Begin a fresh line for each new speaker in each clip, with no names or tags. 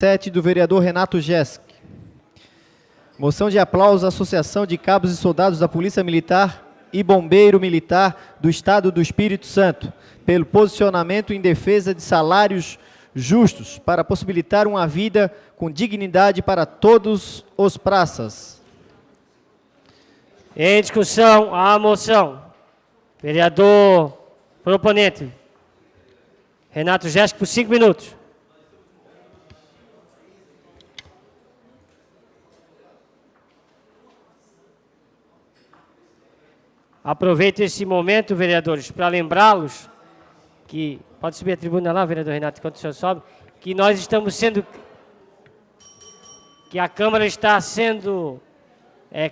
7 do vereador Renato Jesk. Moção de aplauso à Associação de Cabos e Soldados da Polícia Militar e Bombeiro Militar do Estado do Espírito Santo, pelo posicionamento em defesa de salários justos para possibilitar uma vida com dignidade para todos os praças.
Em discussão, a moção. Vereador proponente, Renato Jesk, por 5 minutos. Aproveito esse momento, vereadores, para lembrá-los que, pode subir a tribuna lá, vereador Renato, enquanto o senhor sobe, que nós estamos sendo, que a Câmara está sendo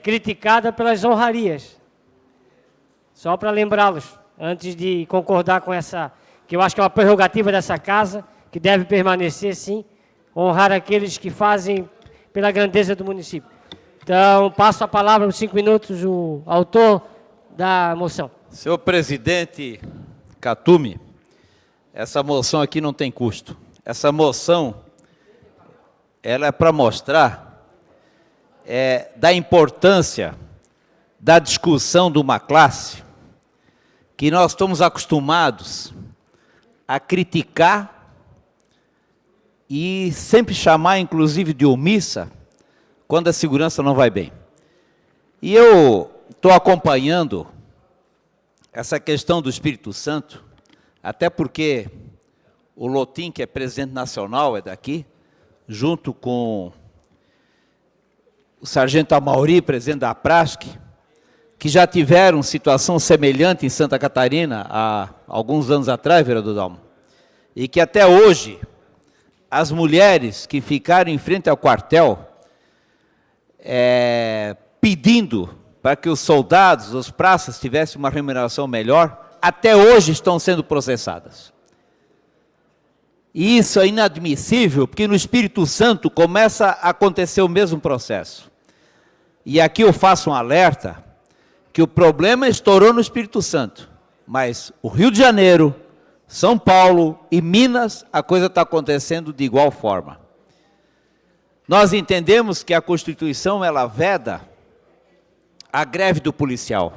criticada pelas honrarias. Só para lembrá-los, antes de concordar com essa, que eu acho que é uma prerrogativa dessa casa, que deve permanecer, sim, honrar aqueles que fazem pela grandeza do município. Então, passo a palavra por 5 minutos, o autor da moção.
Senhor presidente Catume, essa moção aqui não tem custo. Essa moção, ela é para mostrar da importância da discussão de uma classe que nós estamos acostumados a criticar e sempre chamar, inclusive, de omissa, quando a segurança não vai bem. E eu estou acompanhando essa questão do Espírito Santo, até porque o Lotim, que é presidente nacional, é daqui, junto com o sargento Amauri, presidente da APRASC, que já tiveram situação semelhante em Santa Catarina há alguns anos atrás, vereador Dalmo, e que até hoje as mulheres que ficaram em frente ao quartel pedindo para que os soldados, os praças, tivessem uma remuneração melhor, até hoje estão sendo processadas. E isso é inadmissível, porque no Espírito Santo começa a acontecer o mesmo processo. E aqui eu faço um alerta, que o problema estourou no Espírito Santo, mas o Rio de Janeiro, São Paulo e Minas, a coisa está acontecendo de igual forma. Nós entendemos que a Constituição, ela veda a greve do policial.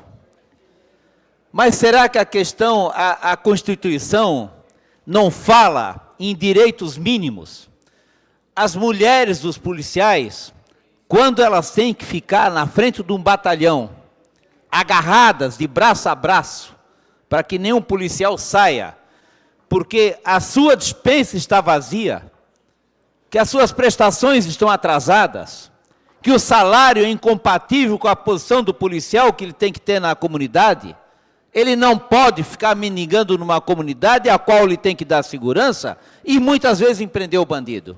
Mas será que a Constituição não fala em direitos mínimos? As mulheres dos policiais, quando elas têm que ficar na frente de um batalhão, agarradas de braço a braço, para que nenhum policial saia, porque a sua despensa está vazia, que as suas prestações estão atrasadas, que o salário é incompatível com a posição do policial que ele tem que ter na comunidade, ele não pode ficar mendigando numa comunidade a qual ele tem que dar segurança e muitas vezes empreender o bandido.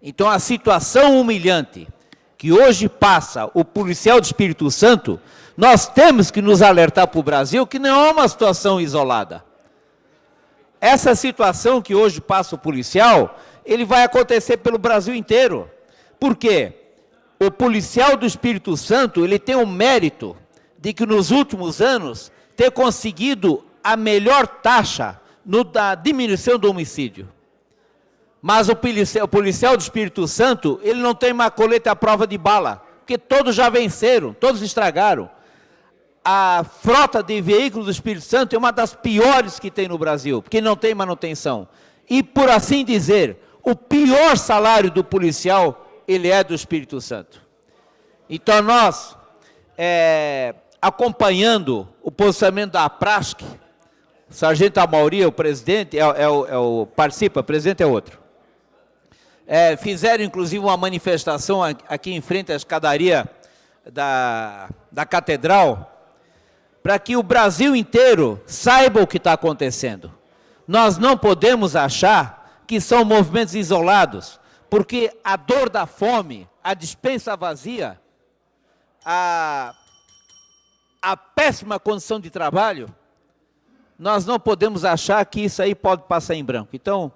Então a situação humilhante que hoje passa o policial do Espírito Santo, nós temos que nos alertar para o Brasil que não é uma situação isolada. Essa situação que hoje passa o policial, ele vai acontecer pelo Brasil inteiro. Por quê? O policial do Espírito Santo, ele tem o mérito de que nos últimos anos ter conseguido a melhor taxa da diminuição do homicídio. Mas o policial do Espírito Santo, ele não tem uma coleta à prova de bala, porque todos já venceram, todos estragaram. A frota de veículos do Espírito Santo é uma das piores que tem no Brasil, porque não tem manutenção. E, por assim dizer, o pior salário do policial, ele é do Espírito Santo. Então, nós, acompanhando o posicionamento da APRASC, o sargento Amauri, o presidente, participa, o presidente é outro. Fizeram, inclusive, uma manifestação aqui em frente à escadaria da Catedral, para que o Brasil inteiro saiba o que está acontecendo. Nós não podemos achar que são movimentos isolados, porque a dor da fome, a despensa vazia, a péssima condição de trabalho, nós não podemos achar que isso aí pode passar em branco. Então,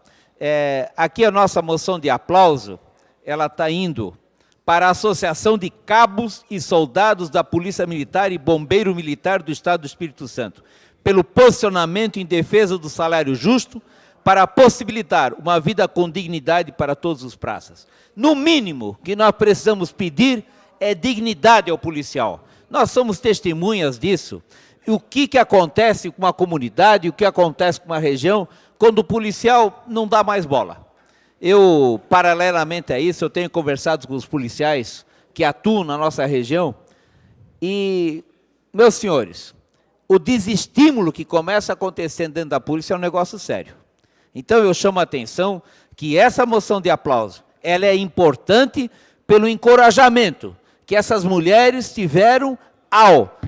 aqui a nossa moção de aplauso, ela está indo para a Associação de Cabos e Soldados da Polícia Militar e Bombeiro Militar do Estado do Espírito Santo, pelo posicionamento em defesa do salário justo, para possibilitar uma vida com dignidade para todos os praças. No mínimo que nós precisamos pedir é dignidade ao policial. Nós somos testemunhas disso. O que acontece com uma comunidade, o que acontece com uma região, quando o policial não dá mais bola. Eu, paralelamente a isso, eu tenho conversado com os policiais que atuam na nossa região e, meus senhores, o desestímulo que começa acontecendo dentro da polícia é um negócio sério. Então eu chamo a atenção que essa moção de aplauso, ela é importante pelo encorajamento que essas mulheres tiveram ao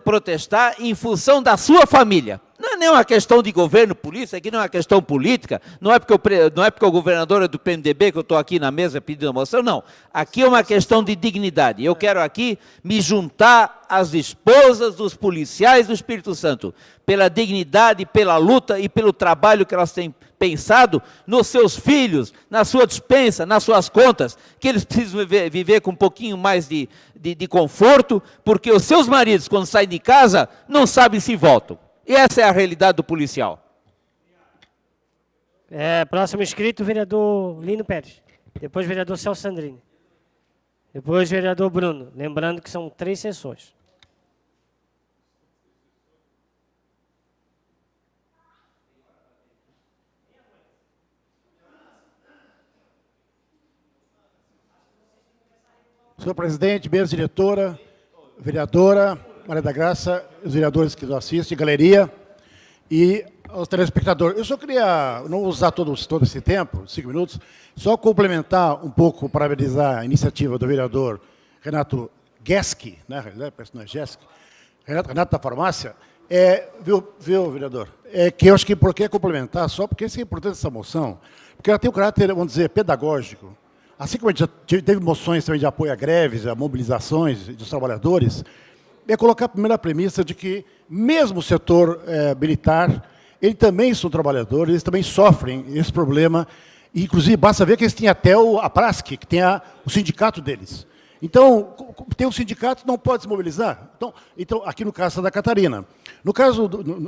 protestar em função da sua família. Não é nem uma questão de governo, polícia, aqui não é uma questão política, não é porque o governador é do PMDB que eu estou aqui na mesa pedindo a moção, não. Aqui é uma questão de dignidade. Eu quero aqui me juntar às esposas dos policiais do Espírito Santo, pela dignidade, pela luta e pelo trabalho que elas têm pensado nos seus filhos, na sua despensa, nas suas contas, que eles precisam viver com um pouquinho mais de conforto, porque os seus maridos, quando saem de casa, não sabem se voltam. E essa é a realidade do policial.
Próximo inscrito, vereador Lino Pérez. Depois, vereador Celso Sandrini. Depois, vereador Bruno. Lembrando que são 3 sessões.
Senhor presidente, mesa diretora, vereadora Maria da Graça, os vereadores que nos assistem, galeria e aos telespectadores. Eu só queria não usar todo esse tempo, 5 minutos, só complementar um pouco, parabenizar a iniciativa do vereador Renato Geske, né, parece que não é Geske, Renato da Farmácia, viu, vereador? Que eu acho que por que complementar, só porque isso é importante essa moção, porque ela tem um caráter, vamos dizer, pedagógico. Assim como a gente já teve moções também de apoio a greves, a mobilizações dos trabalhadores, é colocar a primeira premissa de que, mesmo o setor militar, eles também são trabalhadores, eles também sofrem esse problema, e, inclusive, basta ver que eles têm até a PRASC, que tem o sindicato deles. Então, tem um sindicato, não pode se mobilizar. Então aqui no caso de Santa Catarina.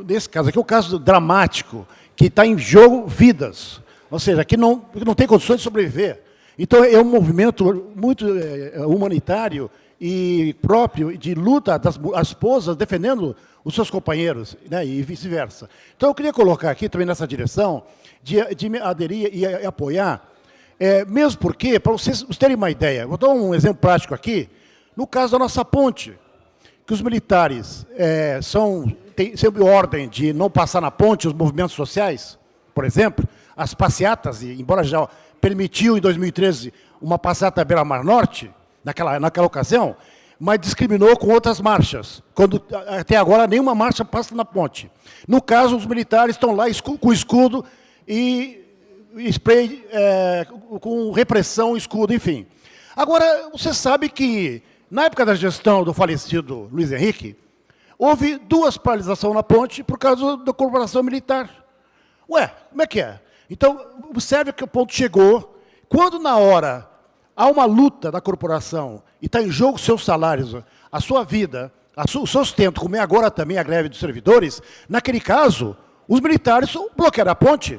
Nesse caso aqui, é um caso dramático, que está em jogo vidas, ou seja, que não tem condições de sobreviver. Então, é um movimento muito humanitário e próprio de luta das esposas defendendo os seus companheiros, né, e vice-versa. Então, eu queria colocar aqui também nessa direção de me aderir e apoiar, mesmo porque, para vocês terem uma ideia, vou dar um exemplo prático aqui, no caso da nossa ponte, que os militares têm sempre ordem de não passar na ponte os movimentos sociais, por exemplo, as passeatas, embora já permitiu, em 2013, uma passeata à Beira-Mar Norte, naquela ocasião, mas discriminou com outras marchas, quando até agora nenhuma marcha passa na ponte. No caso, os militares estão lá com escudo e spray com repressão, escudo, enfim. Agora, você sabe que, na época da gestão do falecido Luiz Henrique, houve 2 paralisações na ponte por causa da corporação militar. Ué, como é que é? Então, observe que o ponto chegou, quando na hora há uma luta da corporação e está em jogo seus salários, a sua vida, o seu sustento, como é agora também a greve dos servidores, naquele caso, os militares bloquearam a ponte.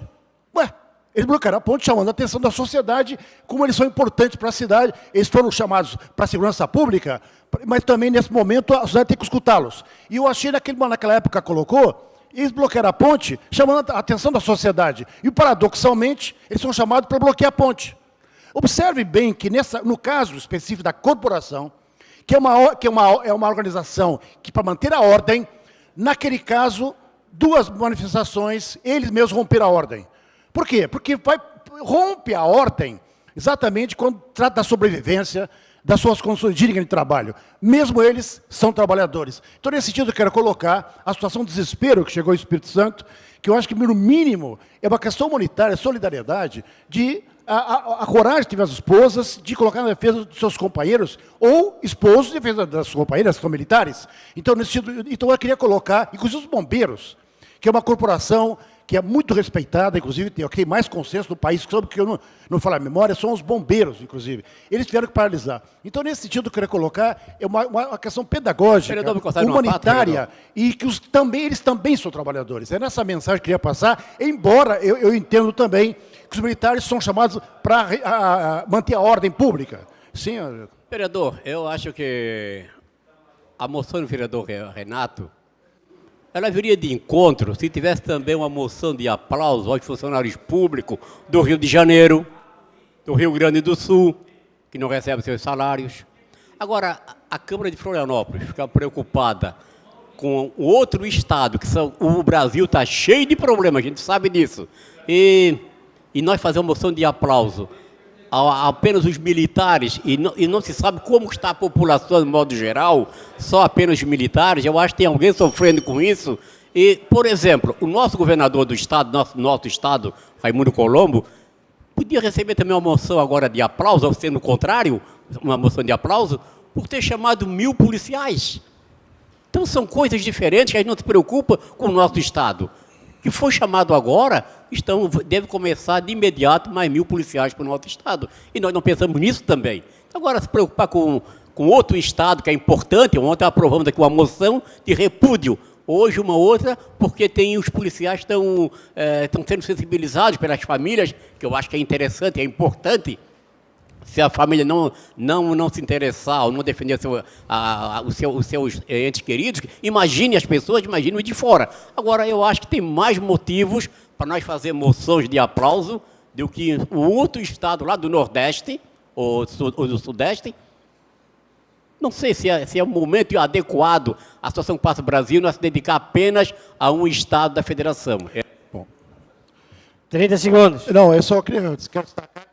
Ué, eles bloquearam a ponte chamando a atenção da sociedade, como eles são importantes para a cidade, eles foram chamados para a segurança pública, mas também nesse momento a sociedade tem que escutá-los. E eu achei naquela época colocou, eles bloquearam a ponte, chamando a atenção da sociedade. E, paradoxalmente, eles são chamados para bloquear a ponte. Observe bem que, no caso específico da corporação, que é uma organização que, para manter a ordem, naquele caso, 2 manifestações, eles mesmos romperam a ordem. Por quê? Porque rompe a ordem exatamente quando trata da sobrevivência, das suas condições dignas de trabalho. Mesmo eles são trabalhadores. Então, nesse sentido, eu quero colocar a situação de desespero que chegou ao Espírito Santo, que eu acho que, no mínimo, é uma questão humanitária, solidariedade, de a coragem que teve as esposas de colocar na defesa dos seus companheiros, ou esposos em defesa das suas companheiras, que são militares. Então, nesse sentido, eu queria colocar, inclusive os bombeiros, que é uma corporação que é muito respeitada, inclusive tem aqui mais consenso no país, sobre que eu não falo a memória, são os bombeiros, inclusive. Eles tiveram que paralisar. Então, nesse sentido, eu queria colocar uma questão pedagógica, humanitária, e que eles também são trabalhadores. É nessa mensagem que eu queria passar, embora eu entendo também que os militares são chamados para manter a ordem pública. Sim,
vereador, eu acho que a moção do vereador Renato, ela viria de encontro se tivesse também uma moção de aplauso aos funcionários públicos do Rio de Janeiro, do Rio Grande do Sul, que não recebem seus salários. Agora, a Câmara de Florianópolis fica preocupada com o outro estado, o Brasil está cheio de problemas, a gente sabe disso. E nós fazemos moção de aplauso a apenas os militares, e não se sabe como está a população de modo geral, só apenas os militares. Eu acho que tem alguém sofrendo com isso. E, por exemplo, o nosso governador do estado, nosso estado, Raimundo Colombo, podia receber também uma moção agora de aplauso, ou sendo o contrário, uma moção de aplauso, por ter chamado 1000 policiais. Então são coisas diferentes que a gente não se preocupa com o nosso estado. Que foi chamado agora, deve começar de imediato mais 1000 policiais para o nosso estado. E nós não pensamos nisso também. Agora, se preocupar com outro estado que é importante, ontem aprovamos aqui uma moção de repúdio, hoje uma outra, porque os policiais estão sendo sensibilizados pelas famílias, que eu acho que é interessante, é importante. Se a família não se interessar ou não defender os seus entes queridos, imagine as pessoas, imagine o de fora. Agora, eu acho que tem mais motivos para nós fazer moções de aplauso do que o outro estado lá do Nordeste ou do Sudeste. Não sei se é o momento adequado, a situação que passa no Brasil, nós se dedicar apenas a um estado da federação.
Bom.
30 segundos.
Não, eu só quero destacar.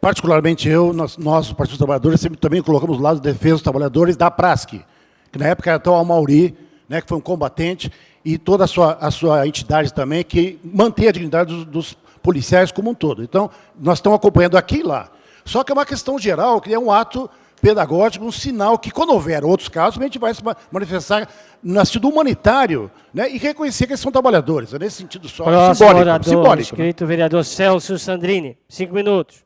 Particularmente nós, o Partido dos Trabalhadores, sempre também colocamos do lado de defesa dos trabalhadores da Prasc, que na época era até o Amauri, né, que foi um combatente, e toda a sua entidade também, que mantém a dignidade dos policiais como um todo. Então, nós estamos acompanhando aqui e lá. Só que é uma questão geral, que é um ato pedagógico, um sinal que, quando houver outros casos, a gente vai se manifestar no sentido humanitário, né, e reconhecer que eles são trabalhadores. É nesse sentido só.
Simbólico. Inscrito, vereador Celso Sandrini. 5 minutos.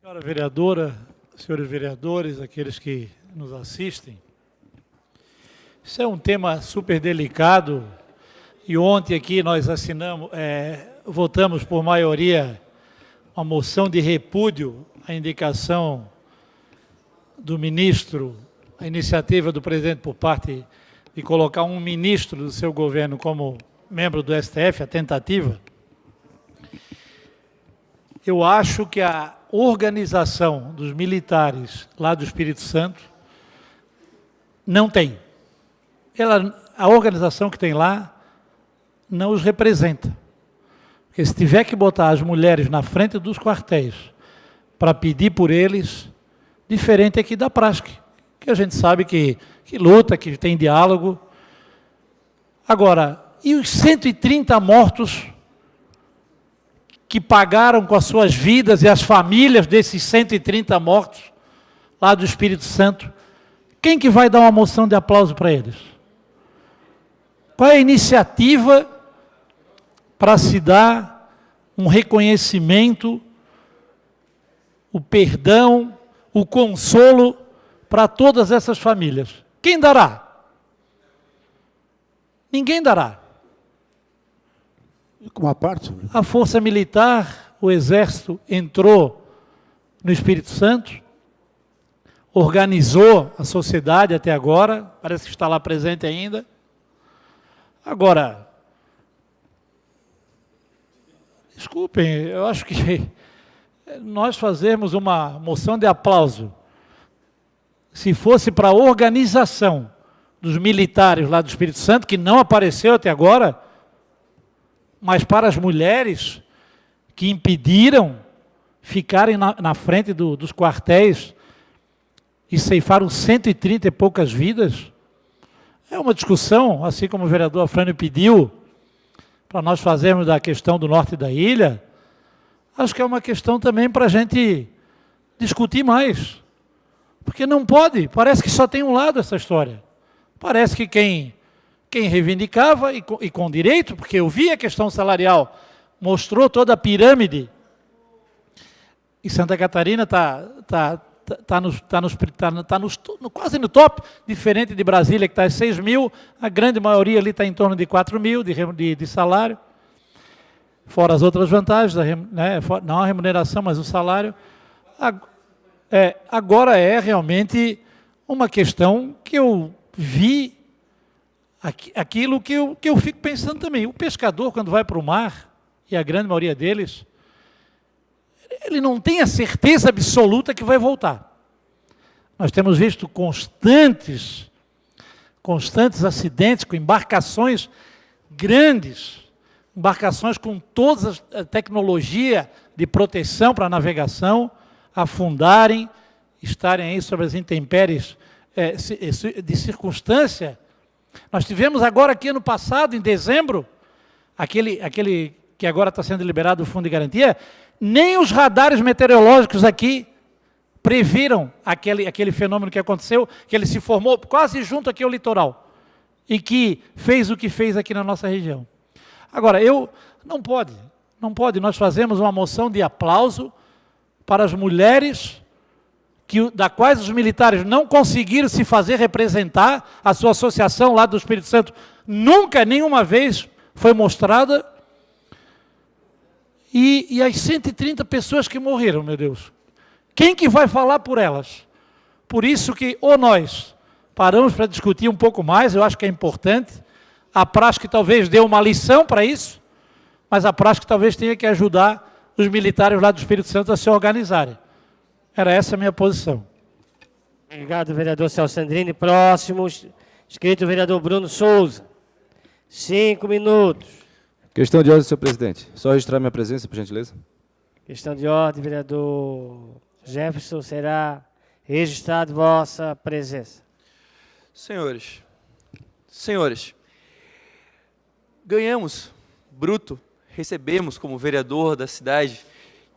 Senhora vereadora, senhores vereadores, aqueles que nos assistem, isso é um tema super delicado e ontem aqui nós votamos por maioria uma moção de repúdio à indicação do ministro, a iniciativa do presidente por parte de colocar um ministro do seu governo como membro do STF, a tentativa. Eu acho que a organização dos militares lá do Espírito Santo não tem. A organização que tem lá não os representa. Porque se tiver que botar as mulheres na frente dos quartéis para pedir por eles, diferente aqui da Prasc, que a gente sabe que luta, que tem diálogo. Agora, e os 130 mortos que pagaram com as suas vidas e as famílias desses 130 mortos lá do Espírito Santo, quem que vai dar uma moção de aplauso para eles? Qual é a iniciativa para se dar um reconhecimento, o perdão, o consolo para todas essas famílias? Quem dará? Ninguém dará.
Uma parte?
A Força Militar, o Exército entrou no Espírito Santo, organizou a sociedade até agora, parece que está lá presente ainda. Agora, desculpem, eu acho que nós fazermos uma moção de aplauso, se fosse para a organização dos militares lá do Espírito Santo, que não apareceu até agora, mas para as mulheres que impediram ficarem na frente dos quartéis e ceifaram 130 e poucas vidas, é uma discussão, assim como o vereador Afrânio pediu, para nós fazermos da questão do norte da ilha, acho que é uma questão também para a gente discutir mais. Porque não pode, parece que só tem um lado essa história. Parece que quem reivindicava, e com direito, porque eu vi a questão salarial, mostrou toda a pirâmide, e Santa Catarina está quase no top, diferente de Brasília, que está em 6 mil, a grande maioria ali está em torno de 4 mil de salário, fora as outras vantagens, né, não a remuneração, mas o salário. Agora é realmente uma questão que eu vi, aquilo que eu fico pensando também. O pescador, quando vai para o mar, e a grande maioria deles, ele não tem a certeza absoluta que vai voltar. Nós temos visto constantes acidentes com embarcações grandes, embarcações com toda a tecnologia de proteção para a navegação, afundarem, estarem aí sobre as intempéries de circunstância. Nós tivemos agora aqui ano passado, em dezembro, aquele que agora está sendo liberado o Fundo de Garantia, nem os radares meteorológicos aqui previram aquele fenômeno que aconteceu, que ele se formou quase junto aqui ao litoral, e que fez o que fez aqui na nossa região. Agora, não pode, nós fazemos uma moção de aplauso para as mulheres da quais os militares não conseguiram se fazer representar, a sua associação lá do Espírito Santo nunca, nenhuma vez foi mostrada, e as 130 pessoas que morreram, meu Deus, quem que vai falar por elas? Por isso que ou nós paramos para discutir um pouco mais, eu acho que é importante, a prática talvez dê uma lição para isso, mas a prática talvez tenha que ajudar os militares lá do Espírito Santo a se organizarem. Era essa a minha posição.
Obrigado, vereador Celso Sandrini. Próximo, inscrito o vereador Bruno Souza. 5 minutos.
Questão de ordem, senhor presidente. Só registrar minha presença, por gentileza. Questão
de ordem, vereador Jefferson, será registrado vossa presença.
Senhores, ganhamos, bruto, recebemos como vereador da cidade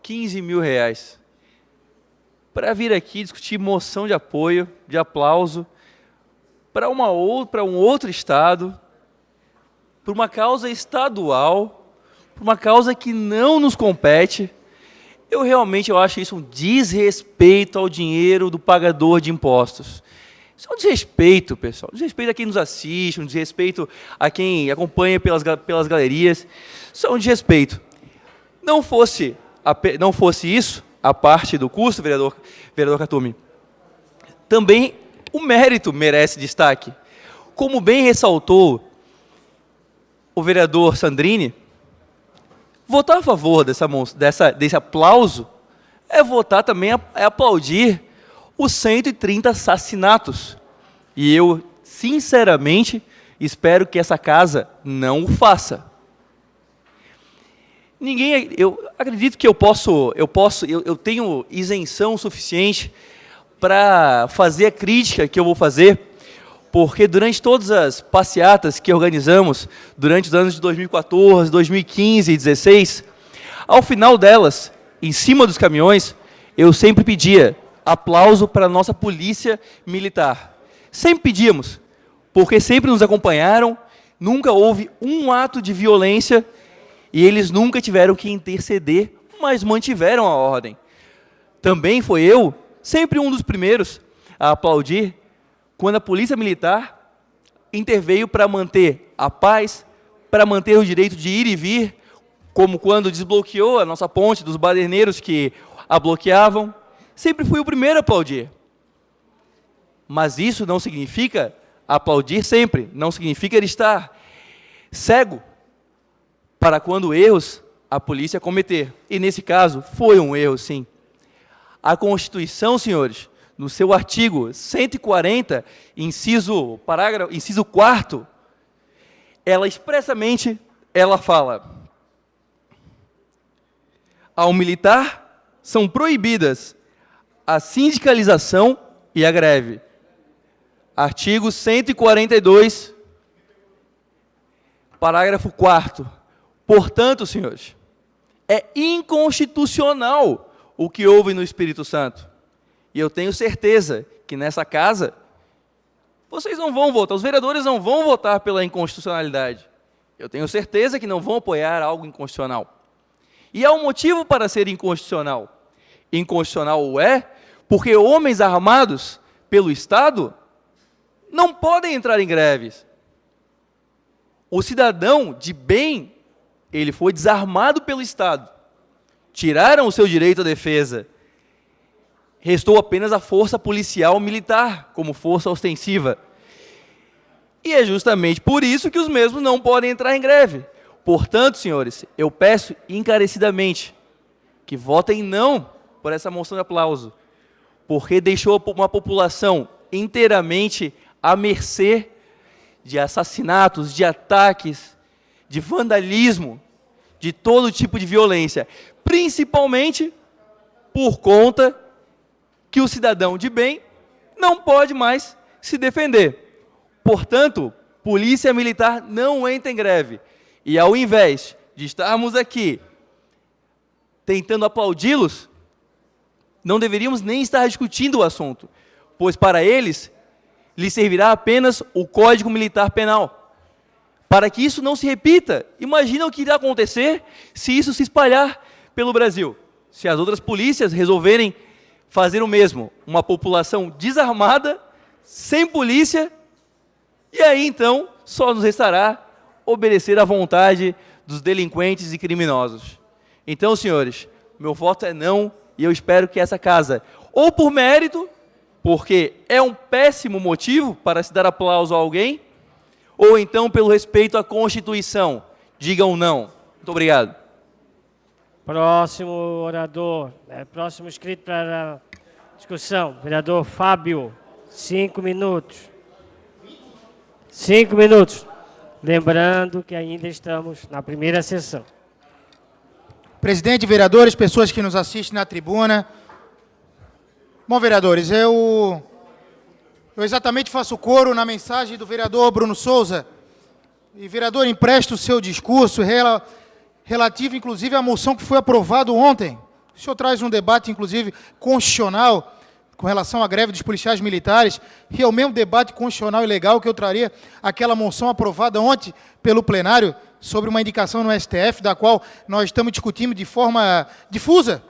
R$15 mil para vir aqui discutir moção de apoio, de aplauso, para um outro estado, por uma causa estadual, por uma causa que não nos compete. Eu acho isso um desrespeito ao dinheiro do pagador de impostos. Isso é um desrespeito, pessoal. Um desrespeito a quem nos assiste, um desrespeito a quem acompanha pelas galerias. Isso é um desrespeito. Não fosse isso, a parte do custo, vereador Cartume, também o mérito merece destaque. Como bem ressaltou o vereador Sandrini, votar a favor desse aplauso é votar também, é aplaudir os 130 assassinatos. E eu, sinceramente, espero que essa casa não o faça. Eu acredito que eu tenho isenção suficiente para fazer a crítica que eu vou fazer, porque durante todas as passeatas que organizamos, durante os anos de 2014, 2015 e 2016, ao final delas, em cima dos caminhões, eu sempre pedia aplauso para a nossa polícia militar. Sempre pedíamos, porque sempre nos acompanharam, nunca houve um ato de violência, e eles nunca tiveram que interceder, mas mantiveram a ordem. Também foi eu, sempre um dos primeiros a aplaudir, quando a Polícia Militar interveio para manter a paz, para manter o direito de ir e vir, como quando desbloqueou a nossa ponte dos baderneiros que a bloqueavam. Sempre fui o primeiro a aplaudir. Mas isso não significa aplaudir sempre, não significa estar cego para quando erros a polícia cometer. E nesse caso, foi um erro, sim. A Constituição, senhores, no seu artigo 140, inciso 4º, ela expressamente, fala: ao militar são proibidas a sindicalização e a greve. Artigo 142, parágrafo 4º. Portanto, senhores, é inconstitucional o que houve no Espírito Santo. E eu tenho certeza que nessa casa, vocês não vão votar, os vereadores não vão votar pela inconstitucionalidade. Eu tenho certeza que não vão apoiar algo inconstitucional. E há um motivo para ser inconstitucional. Inconstitucional é porque homens armados pelo Estado não podem entrar em greves. O cidadão de bem, ele foi desarmado pelo Estado. Tiraram o seu direito à defesa. Restou apenas a força policial militar como força ostensiva. E é justamente por isso que os mesmos não podem entrar em greve. Portanto, senhores, eu peço encarecidamente que votem não por essa moção de aplauso, porque deixou uma população inteiramente à mercê de assassinatos, de ataques, de vandalismo, de todo tipo de violência, principalmente por conta que o cidadão de bem não pode mais se defender. Portanto, Polícia Militar não entra em greve. E ao invés de estarmos aqui tentando aplaudi-los, não deveríamos nem estar discutindo o assunto, pois para eles lhes servirá apenas o Código Militar Penal. Para que isso não se repita, imagina o que irá acontecer se isso se espalhar pelo Brasil. Se as outras polícias resolverem fazer o mesmo, uma população desarmada, sem polícia, e aí então só nos restará obedecer à vontade dos delinquentes e criminosos. Então, senhores, meu voto é não, e eu espero que essa casa, ou por mérito, porque é um péssimo motivo para se dar aplauso a alguém, ou então pelo respeito à Constituição, digam não. Muito obrigado.
Próximo orador, próximo inscrito para a discussão, vereador Fábio, 5 minutos. 5 minutos. Lembrando que ainda estamos na primeira sessão.
Presidente, vereadores, pessoas que nos assistem na tribuna. Bom, vereadores, eu exatamente faço coro na mensagem do vereador Bruno Souza. E, vereador, empresta o seu discurso relativo, inclusive, à moção que foi aprovada ontem. O senhor traz um debate, inclusive, constitucional com relação à greve dos policiais militares, e é o mesmo debate constitucional e legal que eu traria aquela moção aprovada ontem pelo plenário sobre uma indicação no STF, da qual nós estamos discutindo de forma difusa,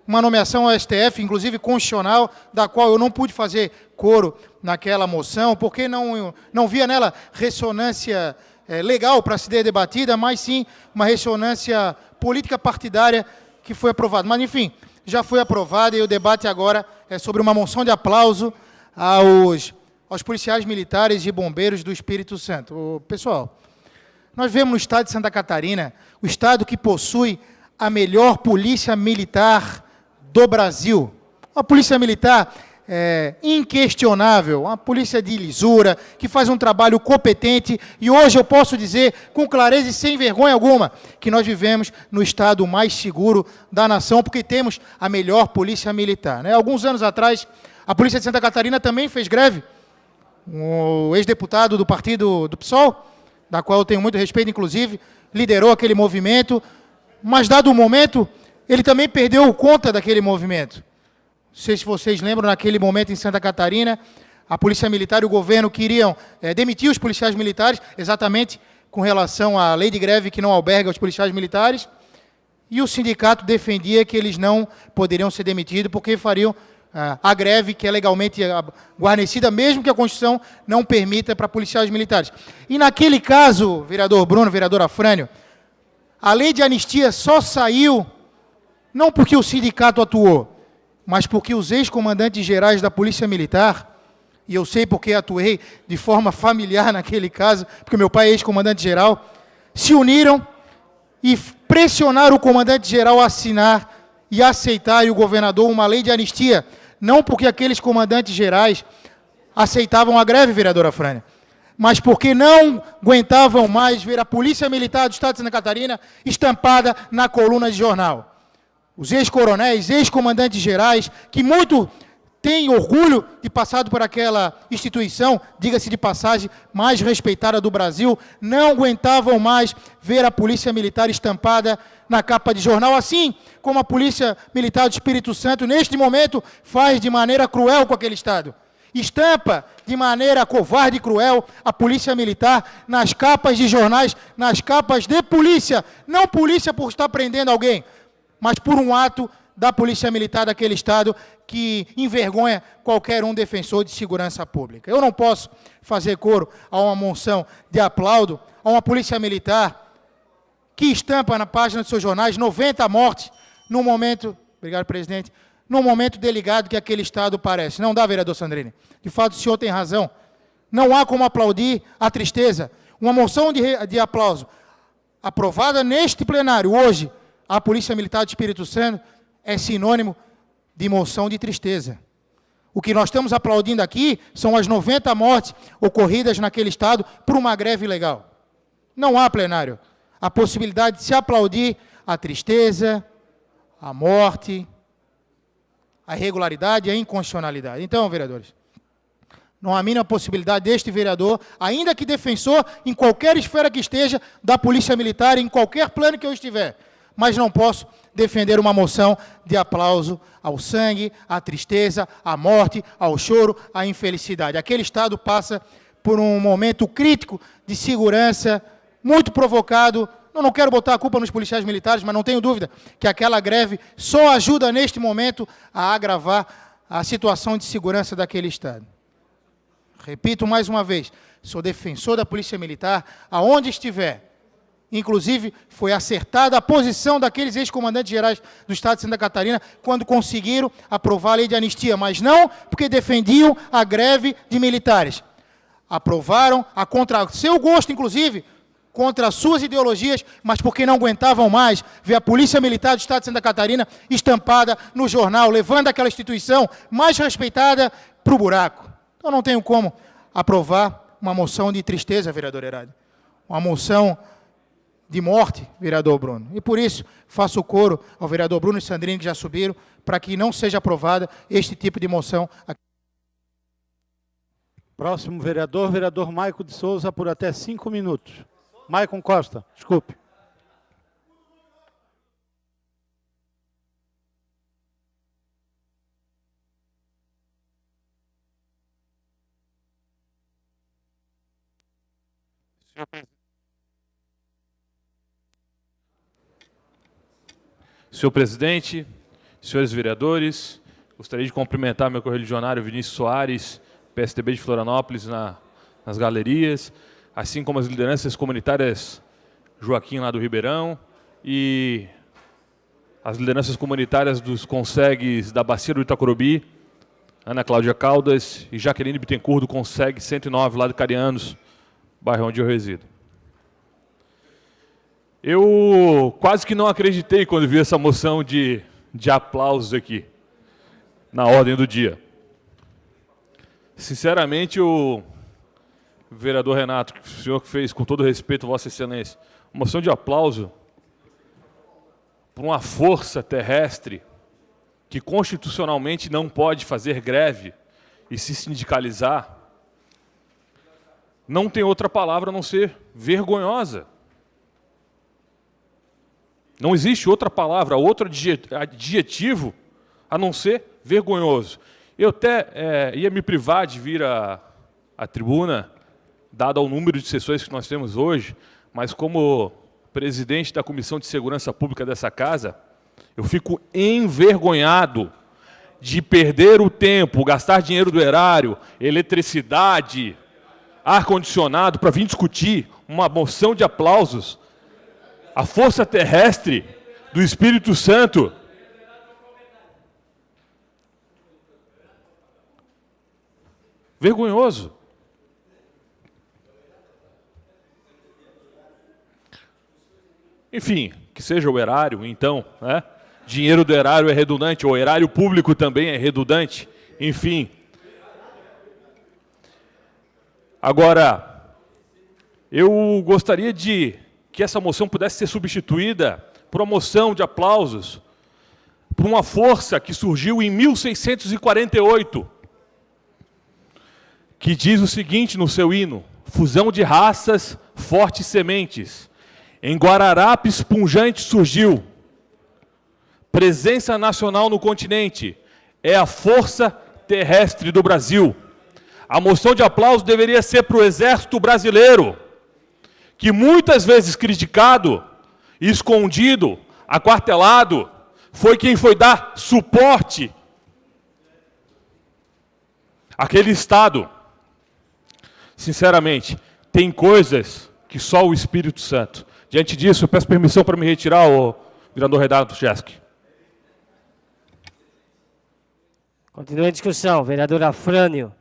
uma nomeação ao STF, inclusive constitucional, da qual eu não pude fazer coro naquela moção, porque não via nela ressonância legal para se ser debatida, mas sim uma ressonância política partidária que foi aprovada. Mas, enfim, já foi aprovada e o debate agora é sobre uma moção de aplauso aos policiais militares e bombeiros do Espírito Santo. Pessoal, nós vemos no estado de Santa Catarina, o estado que possui a melhor polícia militar do Brasil. Uma polícia militar inquestionável, uma polícia de lisura, que faz um trabalho competente, e hoje eu posso dizer com clareza e sem vergonha alguma que nós vivemos no estado mais seguro da nação, porque temos a melhor polícia militar, né? Alguns anos atrás, a polícia de Santa Catarina também fez greve. O ex-deputado do partido do PSOL, da qual eu tenho muito respeito, inclusive, liderou aquele movimento, mas dado o momento, ele também perdeu conta daquele movimento. Não sei se vocês lembram, naquele momento em Santa Catarina, a Polícia Militar e o governo queriam demitir os policiais militares, exatamente com relação à lei de greve que não alberga os policiais militares, e o sindicato defendia que eles não poderiam ser demitidos porque fariam a greve que é legalmente guarnecida, mesmo que a Constituição não permita para policiais militares. E naquele caso, vereador Bruno, vereador Afrânio, a lei de anistia só saiu não porque o sindicato atuou, mas porque os ex-comandantes gerais da Polícia Militar, e eu sei porque atuei de forma familiar naquele caso, porque meu pai é ex-comandante geral, se uniram e pressionaram o comandante-geral a assinar e aceitar, e o governador, uma lei de anistia, não porque aqueles comandantes gerais aceitavam a greve, vereadora Frânia, mas porque não aguentavam mais ver a Polícia Militar do Estado de Santa Catarina estampada na coluna de jornal. Os ex-coronéis, ex-comandantes gerais, que muito têm orgulho de passado por aquela instituição, diga-se de passagem, mais respeitada do Brasil, não aguentavam mais ver a Polícia Militar estampada na capa de jornal, assim como a Polícia Militar do Espírito Santo, neste momento, faz de maneira cruel com aquele Estado. estampa de maneira covarde e cruel a polícia militar nas capas de jornais, nas capas de polícia. Não polícia por estar prendendo alguém, mas por um ato da polícia militar daquele estado que envergonha qualquer um defensor de segurança pública. Eu não posso fazer coro a uma moção de aplauso a uma polícia militar que estampa na página dos seus jornais 90 mortes no momento, obrigado, presidente, no momento delicado que aquele estado parece. Não dá, vereador Sandrini. De fato, o senhor tem razão. Não há como aplaudir a tristeza. Uma moção de aplauso aprovada neste plenário hoje, a Polícia Militar do Espírito Santo, é sinônimo de moção de tristeza. O que nós estamos aplaudindo aqui são as 90 mortes ocorridas naquele estado por uma greve ilegal. Não há, plenário, a possibilidade de se aplaudir a tristeza, a morte, a irregularidade e a inconstitucionalidade. Então, vereadores, não há a mínima possibilidade deste vereador, ainda que defensor em qualquer esfera que esteja da Polícia Militar, em qualquer plano que eu estiver, mas não posso defender uma moção de aplauso ao sangue, à tristeza, à morte, ao choro, à infelicidade. Aquele estado passa por um momento crítico de segurança, muito provocado. Eu não quero botar a culpa nos policiais militares, mas não tenho dúvida que aquela greve só ajuda neste momento a agravar a situação de segurança daquele estado. Repito mais uma vez, sou defensor da Polícia Militar, aonde estiver. Inclusive, foi acertada a posição daqueles ex-comandantes gerais do Estado de Santa Catarina quando conseguiram aprovar a lei de anistia, mas não porque defendiam a greve de militares. Aprovaram, a contra seu gosto, inclusive, contra suas ideologias, mas porque não aguentavam mais ver a Polícia Militar do Estado de Santa Catarina estampada no jornal, levando aquela instituição mais respeitada para o buraco. Então, não tenho como aprovar uma moção de tristeza, vereador Herade. Uma moção de morte, vereador Bruno. E por isso, faço coro ao vereador Bruno e Sandrini, que já subiram, para que não seja aprovada este tipo de moção.
Próximo vereador, vereador Maico de Souza, por até 5 minutos. Maicon Costa, desculpe.
Senhor presidente, senhores vereadores, gostaria de cumprimentar meu correligionário Vinícius Soares, PSDB de Florianópolis, nas galerias, assim como as lideranças comunitárias Joaquim lá do Ribeirão e as lideranças comunitárias dos Consegues da Bacia do Itacorubi, Ana Cláudia Caldas e Jaqueline Bittencourt do Consegue 109 lá de Carianos, bairro onde eu resido. Eu quase que não acreditei quando vi essa moção de aplausos aqui, na ordem do dia. Sinceramente, o vereador Renato, o senhor que fez, com todo respeito, Vossa Excelência, uma moção de aplauso por uma força terrestre que constitucionalmente não pode fazer greve e se sindicalizar, não tem outra palavra a não ser vergonhosa. Não existe outra palavra, outro adjetivo a não ser vergonhoso. Eu até ia me privar de vir à tribuna, dado ao número de sessões que nós temos hoje, mas como presidente da Comissão de Segurança Pública dessa casa, eu fico envergonhado de perder o tempo, gastar dinheiro do erário, eletricidade, ar-condicionado, para vir discutir uma moção de aplausos a força terrestre do Espírito Santo. Vergonhoso. Enfim, que seja o erário, então, né? Dinheiro do erário é redundante, o erário público também é redundante, enfim. Agora, eu gostaria que essa moção pudesse ser substituída por uma moção de aplausos por uma força que surgiu em 1648, que diz o seguinte no seu hino: fusão de raças, fortes sementes, em Guararapes punjante surgiu, presença nacional no continente, é a força terrestre do Brasil. A moção de aplauso deveria ser para o Exército Brasileiro, que muitas vezes criticado, escondido, aquartelado, foi quem foi dar suporte àquele Estado. Sinceramente, tem coisas que só o Espírito Santo. Diante disso, eu peço permissão para me retirar, o vereador Renato Jesk.
Continua a discussão. Vereador Afrânio.